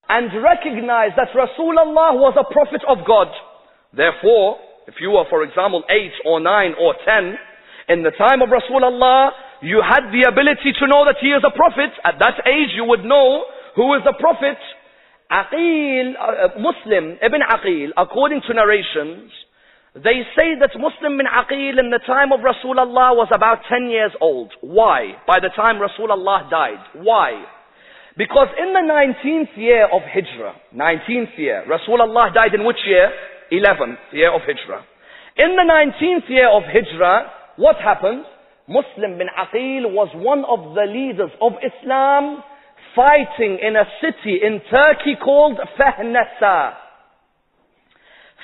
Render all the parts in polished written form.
and recognized that Rasulullah was a prophet of God. Therefore, if you were, for example, 8 or 9 or 10, in the time of Rasulullah, you had the ability to know that he is a prophet. At that age, you would know who is the prophet. Muslim ibn Aqil, according to narrations, they say that Muslim bin Aqil in the time of Rasulullah was about 10 years old. Why? By the time Rasulullah died. Why? Because in the 19th year of Hijrah, 19th year, Rasulullah died in which year? 11th year of Hijrah. In the 19th year of Hijrah, what happened? Muslim bin Aqil was one of the leaders of Islam fighting in a city in Turkey called Fahnasa.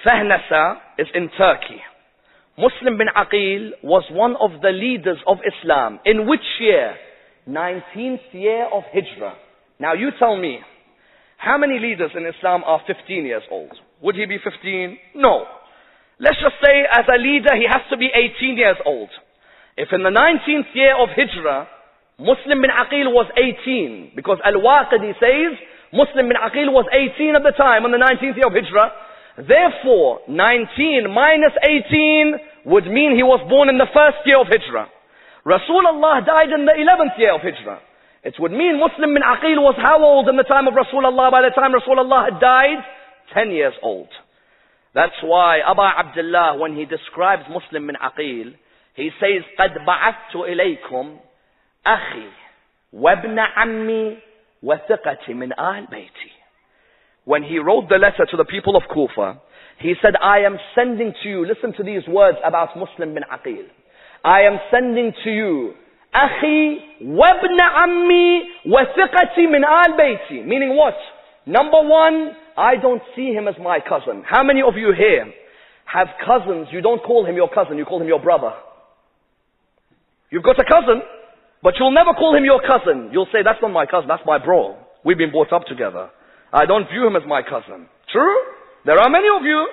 Fahnasa is in Turkey. Muslim bin Aqil was one of the leaders of Islam. In which year? 19th year of Hijrah. Now you tell me, how many leaders in Islam are 15 years old? Would he be 15? No. Let's just say as a leader he has to be 18 years old. If in the 19th year of Hijrah, Muslim bin Aqil was 18, because al-Waqidi says Muslim bin Aqil was 18 at the time on the 19th year of Hijrah. Therefore, 19 minus 18 would mean he was born in the first year of Hijrah. Rasulullah died in the 11th year of Hijrah. It would mean Muslim bin Aqil was how old in the time of Rasulullah? By the time Rasulullah had died, 10 years old. That's why Abu Abdullah, when he describes Muslim bin Aqil, he says, قَدْ بَعَثْتُ إِلَيْكُمْ أَخِي وَابْنَ عَمِّي وَثِقَةِ مِنْ آلِ بَيْتِي. When he wrote the letter to the people of Kufa, he said, I am sending to you, listen to these words about Muslim bin Aqil. I am sending to you, أَخِي وَابْنَ عَمِّي وَثِقَةِ مِنْ آلِ بَيْتِي. Meaning what? Number one, I don't see him as my cousin. How many of you here have cousins? You don't call him your cousin, you call him your brother. You've got a cousin, but you'll never call him your cousin. You'll say, that's not my cousin, that's my bro. We've been brought up together. I don't view him as my cousin. True? There are many of you.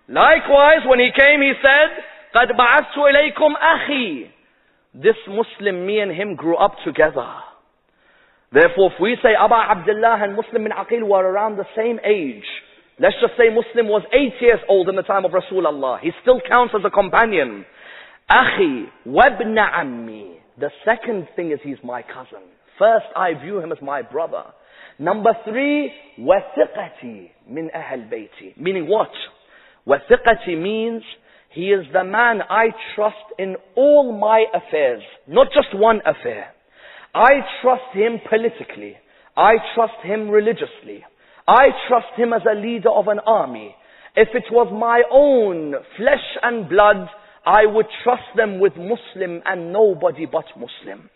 Likewise, when he came, he said, قَدْ بَعَثْتُ إِلَيْكُمْ أَخِي. This Muslim, me and him grew up together. Therefore, if we say Abu Abdullah and Muslim bin Aqil were around the same age, let's just say Muslim was 8 years old in the time of Rasulullah. He still counts as a companion. Akhi wabna ammi. The second thing is he's my cousin. First, I view him as my brother. Number 3, wathiqati min ahl bayti. Meaning what? Wathiqati means he is the man I trust in all my affairs. Not just one affair. I trust him politically. I trust him religiously. I trust him as a leader of an army. If it was my own flesh and blood, I would trust them with Muslim and nobody but Muslim.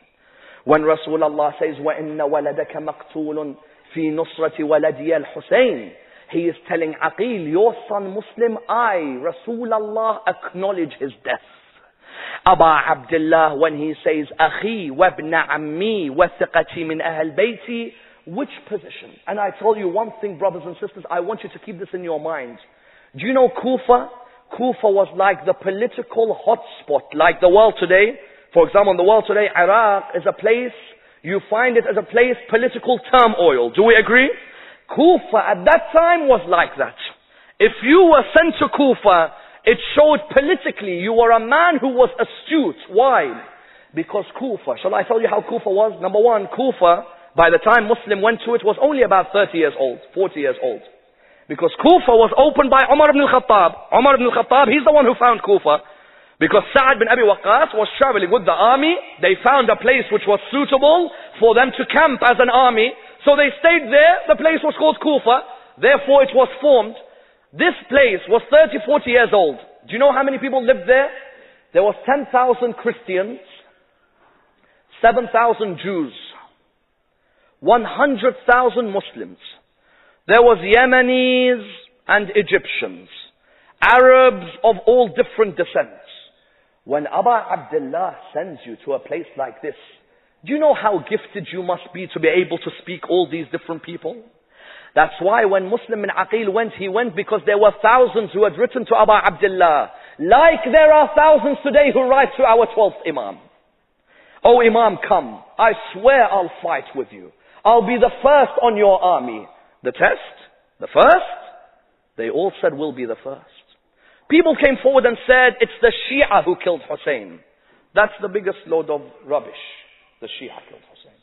When Rasulullah says, وَإِنَّ وَلَدَكَ مَقْتُولٌ فِي نُصْرَةِ وَلَدِيَ الْحُسَيْنِ, he is telling Aqil, your son Muslim, I, Rasulullah, acknowledge his death. Abu Abdullah, when he says, أَخِي وَابْنَ عَمِّي وَثِقَتِي مِنْ أَهْلِ بَيْتِي, which position? And I tell you one thing, brothers and sisters, I want you to keep this in your mind. Do you know Kufa? Kufa was like the political hotspot, like the world today. For example, in the world today, Iraq is a place, you find it as a place, political turmoil. Do we agree? Kufa at that time was like that. If you were sent to Kufa, it showed politically you were a man who was astute. Why? Because Kufa, shall I tell you how Kufa was? Number one, Kufa, by the time Muslim went to it, was only about 30 years old, 40 years old. Because Kufa was opened by Umar ibn al-Khattab. Umar ibn al-Khattab, he's the one who found Kufa. Because Sa'ad bin Abi Waqqas was traveling with the army. They found a place which was suitable for them to camp as an army. So they stayed there. The place was called Kufa. Therefore it was formed. This place was 30, 40 years old. Do you know how many people lived there? There was 10,000 Christians, 7,000 Jews, 100,000 Muslims. There was Yemenis and Egyptians, Arabs of all different descents. When Abu Abdullah sends you to a place like this, do you know how gifted you must be to be able to speak all these different people? That's why when Muslim bin Aqil went, he went because there were thousands who had written to Abu Abdullah. Like there are thousands today who write to our 12th Imam. Oh Imam, come. I swear I'll fight with you. I'll be the first on your army. the test, the first, they all said we'll be the first. People came forward and said it's the Shi'a who killed Hussein. That's the biggest load of rubbish. The Shi'a killed Hussein.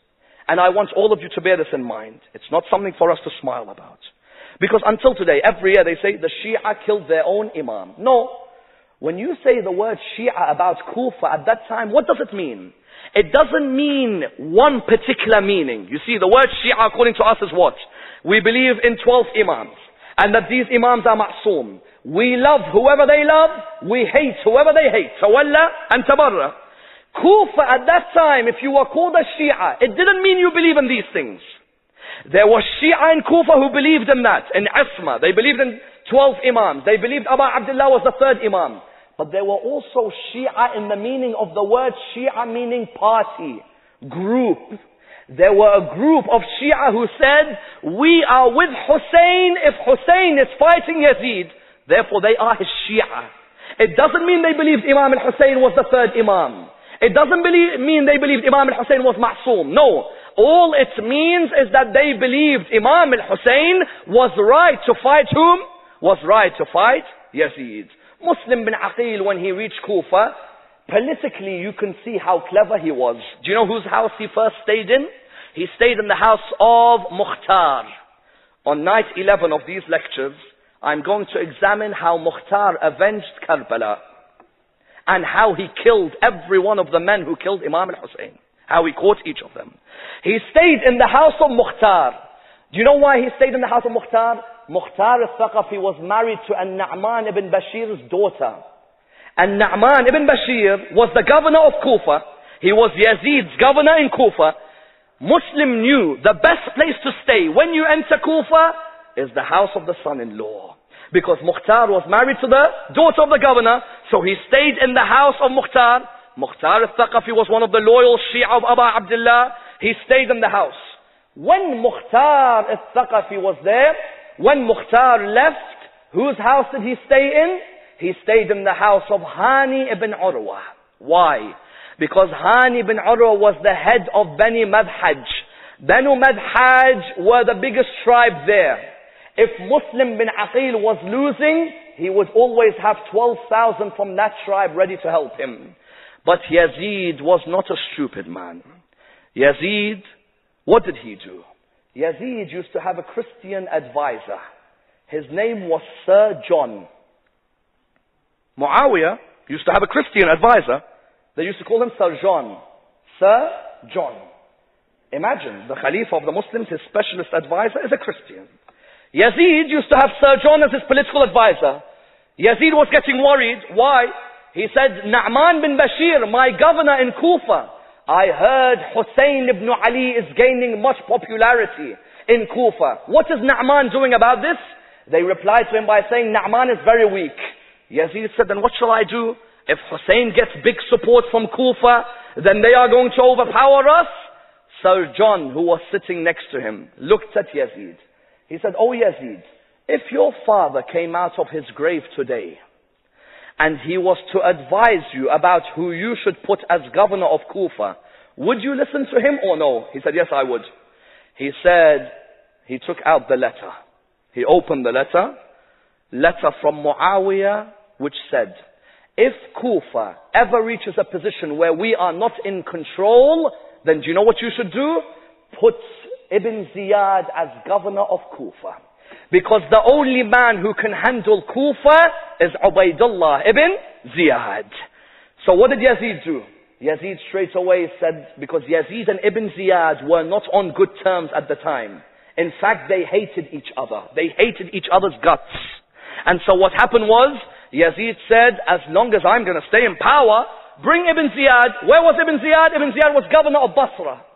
And I want all of you to bear this in mind. It's not something for us to smile about. Because until today, every year they say the Shi'a killed their own Imam. No. When you say the word Shi'a about Kufa at that time, what does it mean? It doesn't mean one particular meaning. You see, the word Shi'a according to us is what? We believe in 12 Imams. And that these Imams are ma'soom. We love whoever they love. We hate whoever they hate. Tawalla and tabarra. Kufa at that time, if you were called a Shi'a, it didn't mean you believe in these things. There was Shi'a in Kufa who believed in that. In Isma. They believed in 12 Imams. They believed Abu Abdullah was the third Imam. But there were also Shi'a in the meaning of the word Shi'a, meaning party, group. There were a group of Shi'a who said, we are with Hussein if Hussein is fighting Yazid. Therefore they are his Shi'a. It doesn't mean they believed Imam al-Hussein was the third Imam. It doesn't mean they believed Imam al-Hussein was ma'soom. No. All it means is that they believed Imam al-Hussein was right to fight whom? Was right to fight Yazid. Muslim bin Aqil, when he reached Kufa, politically you can see how clever he was. Do you know whose house he first stayed in? He stayed in the house of Mukhtar. On night 11 of these lectures, I'm going to examine how Mukhtar avenged Karbala and how he killed every one of the men who killed Imam al-Hussein. How he caught each of them. He stayed in the house of Mukhtar. Do you know why he stayed in the house of Mukhtar? Mukhtar al-Thaqafi was married to An-Na'man ibn Bashir's daughter. And Na'man ibn Bashir was the governor of Kufa. He was Yazid's governor in Kufa. Muslim knew the best place to stay when you enter Kufa is the house of the son-in-law. Because Mukhtar was married to the daughter of the governor, so he stayed in the house of Mukhtar. Mukhtar al-Thaqafi was one of the loyal Shi'a of Abu Abdullah. He stayed in the house. When Mukhtar al-Thaqafi was there, when Mukhtar left, whose house did he stay in? He stayed in the house of Hani ibn Urwa. Why? Because Hani ibn Urwa was the head of Bani Madhaj. Banu Madhaj were the biggest tribe there. If Muslim bin Aqil was losing, he would always have 12,000 from that tribe ready to help him. But Yazid was not a stupid man. Yazid, what did he do? Yazid used to have a Christian advisor. His name was Sir John. Muawiyah used to have a Christian advisor. They used to call him Sir John. Sir John. Imagine, the Khalifa of the Muslims, his specialist advisor is a Christian. Yazid used to have Sir John as his political advisor. Yazid was getting worried. Why? He said, Na'man bin Bashir, my governor in Kufa, I heard Hussein ibn Ali is gaining much popularity in Kufa. What is Na'man doing about this? They replied to him by saying, Na'man is very weak. Yazid said, then what shall I do? If Hussein gets big support from Kufa, then they are going to overpower us. Sir John, who was sitting next to him, looked at Yazid. He said, oh Yazid, if your father came out of his grave today, and he was to advise you about who you should put as governor of Kufa, would you listen to him or no? He said, yes, I would. He said, he took out the letter. He opened the letter from Muawiyah, which said, if Kufa ever reaches a position where we are not in control, then do you know what you should do? Put Ibn Ziyad as governor of Kufa. Because the only man who can handle Kufa is Ubaydullah ibn Ziyad. So what did Yazid do? Yazid straight away said, because Yazid and Ibn Ziyad were not on good terms at the time. In fact, they hated each other. They hated each other's guts. And so what happened was, Yazid said, as long as I'm going to stay in power, bring Ibn Ziyad. Where was Ibn Ziyad? Ibn Ziyad was governor of Basra.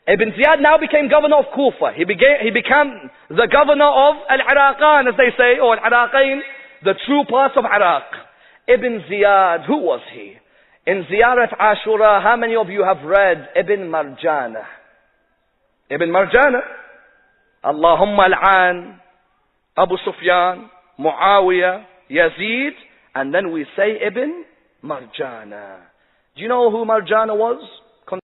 Ibn Ziyad now became governor of Kufa. He became the governor of Al-Iraqan, as they say, or Al-Iraqain, the true parts of Iraq. Ibn Ziyad, who was he? In Ziyarat Ashura, how many of you have read Ibn Marjana? Ibn Marjana. Allahumma al-an, Abu Sufyan, Muawiyah, Yazid, and then we say Ibn Marjana. Do you know who Marjana was?